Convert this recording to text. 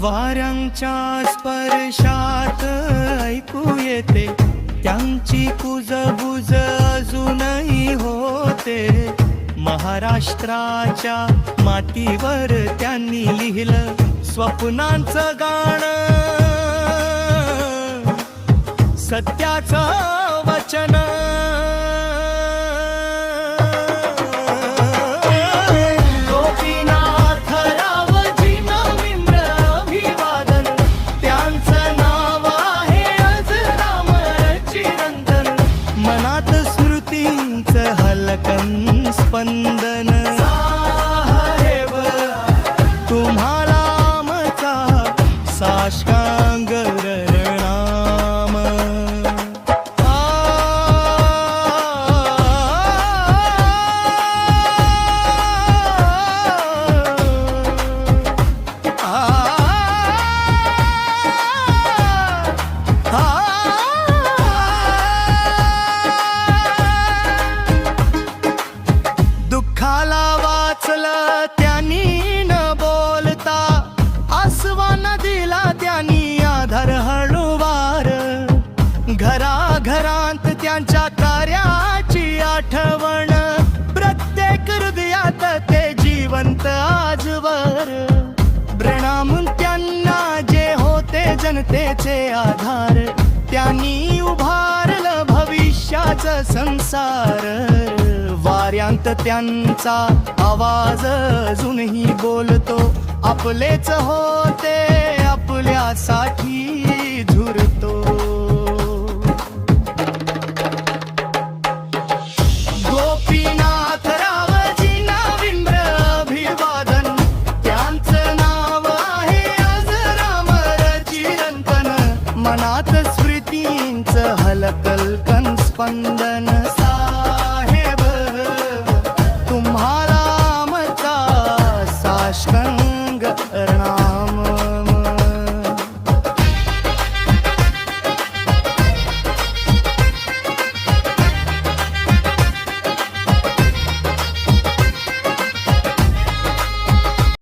वाऱ्यांच्या स्पर्शात ऐकू येते त्यांची कुजबुज अजूनही होते। महाराष्ट्राच्या मातीवर त्यांनी लिहिलं स्वप्नांचं गाणं, सत्याचं वचन। हलकन स्पंदन साहेब तुम्हाला आमचा साष्टांग प्रणाम। दुःखाला वाचलं त्यांनी न बोलता, आसवान दिला त्यांनी आधार हळूवार। घराघरांत त्यांच्या कार्याची आठवण, प्रत्येक हृदयात ते जिवंत आजवर। प्रणाम त्यांना जे होते जनतेचे आधार, त्यांनी उभारलं भविष्याचं संसार। वाऱ्यांत त्यांचा आवाज अजूनही बोलतो, आपलेच होते आपल्यासाठी झुरतो। गोपीनाथ रावजींना विनम्र अभिवादन, त्यांचं नाव आहे अजरामर चिरंतन। मनात स्मृतींचं हलकन स्पंदन साहेब तुम्हाला आमचा साष्टांग